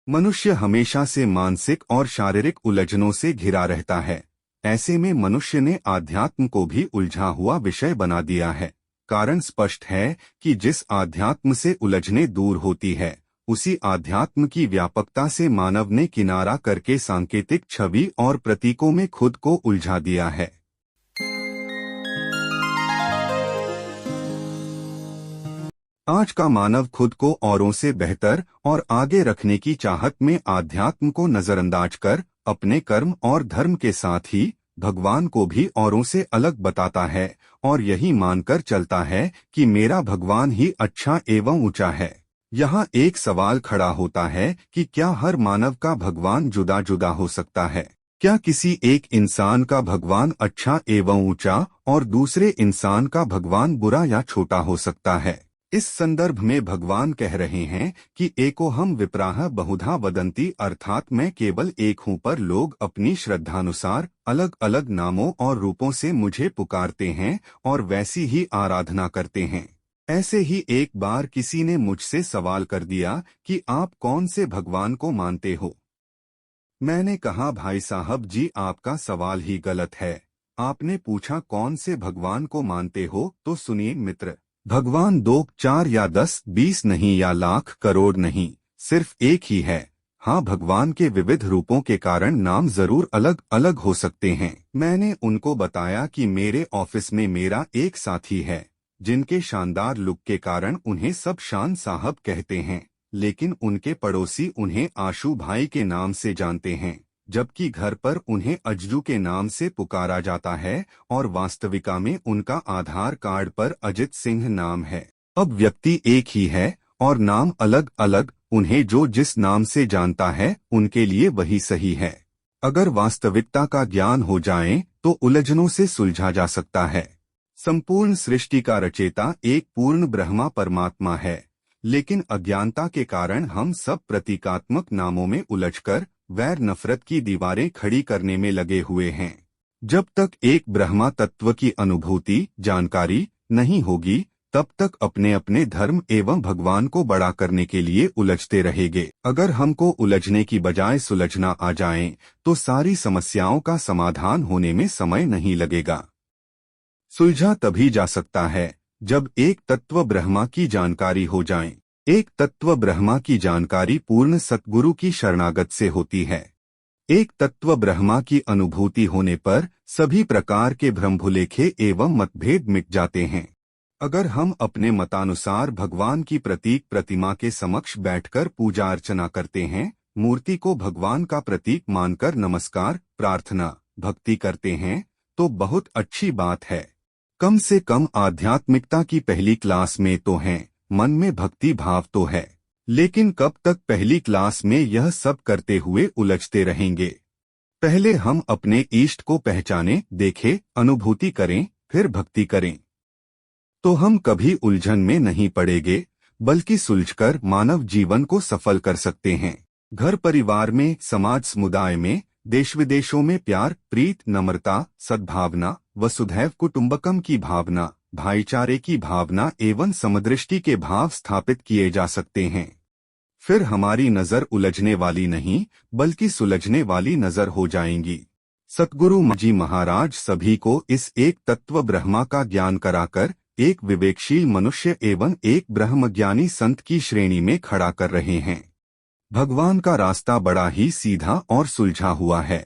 मनुष्य हमेशा से मानसिक और शारीरिक उलझनों से घिरा रहता है। ऐसे में मनुष्य ने आध्यात्म को भी उलझा हुआ विषय बना दिया है। कारण स्पष्ट है कि जिस आध्यात्म से उलझने दूर होती है, उसी आध्यात्म की व्यापकता से मानव ने किनारा करके सांकेतिक छवि और प्रतीकों में खुद को उलझा दिया है। आज का मानव खुद को औरों से बेहतर और आगे रखने की चाहत में आध्यात्म को नजरअंदाज कर अपने कर्म और धर्म के साथ ही भगवान को भी औरों से अलग बताता है और यही मानकर चलता है कि मेरा भगवान ही अच्छा एवं ऊंचा है। यहाँ एक सवाल खड़ा होता है कि क्या हर मानव का भगवान जुदा जुदा हो सकता है? क्या किसी एक इंसान का भगवान अच्छा एवं ऊंचा और दूसरे इंसान का भगवान बुरा या छोटा हो सकता है? इस संदर्भ में भगवान कह रहे हैं कि एकोहम विप्राह बहुधा वदंती, अर्थात मैं केवल एक हूँ, पर लोग अपनी श्रद्धानुसार अलग अलग नामों और रूपों से मुझे पुकारते हैं और वैसी ही आराधना करते हैं। ऐसे ही एक बार किसी ने मुझसे सवाल कर दिया कि आप कौन से भगवान को मानते हो? मैंने कहा, भाई साहब जी, आपका सवाल ही गलत है। आपने पूछा कौन से भगवान को मानते हो, तो सुनिए मित्र, भगवान 2, 4 या 10, 20 नहीं या लाख करोड़ नहीं, सिर्फ एक ही है। हाँ, भगवान के विविध रूपों के कारण नाम जरूर अलग अलग हो सकते हैं। मैंने उनको बताया कि मेरे ऑफिस में मेरा एक साथी है, जिनके शानदार लुक के कारण उन्हें सब शान साहब कहते हैं, लेकिन उनके पड़ोसी उन्हें आशू भाई के नाम से जानते हैं, जबकि घर पर उन्हें अज्जू के नाम से पुकारा जाता है और वास्तविका में उनका आधार कार्ड पर अजित सिंह नाम है। अब व्यक्ति एक ही है और नाम अलग अलग, उन्हें जो जिस नाम से जानता है उनके लिए वही सही है। अगर वास्तविकता का ज्ञान हो जाए तो उलझनों से सुलझा जा सकता है। संपूर्ण सृष्टि का रचेता एक पूर्ण ब्रह्मा परमात्मा है, लेकिन अज्ञानता के कारण हम सब प्रतीकात्मक नामों में उलझकर वैर नफरत की दीवारें खड़ी करने में लगे हुए हैं। जब तक एक ब्रह्मा तत्व की अनुभूति जानकारी नहीं होगी, तब तक अपने अपने धर्म एवं भगवान को बड़ा करने के लिए उलझते रहेंगे। अगर हमको उलझने की बजाय सुलझना आ जाए तो सारी समस्याओं का समाधान होने में समय नहीं लगेगा। सुलझा तभी जा सकता है जब एक तत्व ब्रह्मा की जानकारी हो जाए। एक तत्व ब्रह्मा की जानकारी पूर्ण सतगुरु की शरणागत से होती है। एक तत्व ब्रह्मा की अनुभूति होने पर सभी प्रकार के भ्रमभुलेखे एवं मतभेद मिट जाते हैं। अगर हम अपने मतानुसार भगवान की प्रतीक प्रतिमा के समक्ष बैठकर पूजा अर्चना करते हैं, मूर्ति को भगवान का प्रतीक मानकर नमस्कार, प्रार्थना, भक्ति करते हैं, तो बहुत अच्छी बात है। कम से कम आध्यात्मिकता की पहली क्लास में तो हैं, मन में भक्ति भाव तो है। लेकिन कब तक पहली क्लास में यह सब करते हुए उलझते रहेंगे? पहले हम अपने इष्ट को पहचानें, देखें, अनुभूति करें, फिर भक्ति करें, तो हम कभी उलझन में नहीं पड़ेंगे, बल्कि सुलझकर मानव जीवन को सफल कर सकते हैं। घर परिवार में, समाज समुदाय में, देश विदेशों में प्यार, प्रीत, नम्रता, सद्भावना, वसुधैव कुटुंबकम की भावना, भाईचारे की भावना एवं समदृष्टि के भाव स्थापित किए जा सकते हैं। फिर हमारी नजर उलझने वाली नहीं, बल्कि सुलझने वाली नजर हो जाएंगी। सतगुरु जी महाराज सभी को इस एक तत्व ब्रह्मा का ज्ञान कराकर एक विवेकशील मनुष्य एवं एक ब्रह्मज्ञानी संत की श्रेणी में खड़ा कर रहे हैं। भगवान का रास्ता बड़ा ही सीधा और सुलझा हुआ है।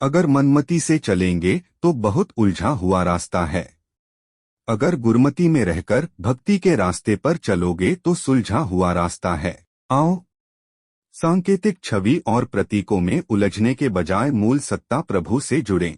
अगर मनमति से चलेंगे तो बहुत उलझा हुआ रास्ता है। अगर गुरमति में रहकर भक्ति के रास्ते पर चलोगे तो सुलझा हुआ रास्ता है। आओ, सांकेतिक छवि और प्रतीकों में उलझने के बजाय मूल सत्ता प्रभु से जुड़ें।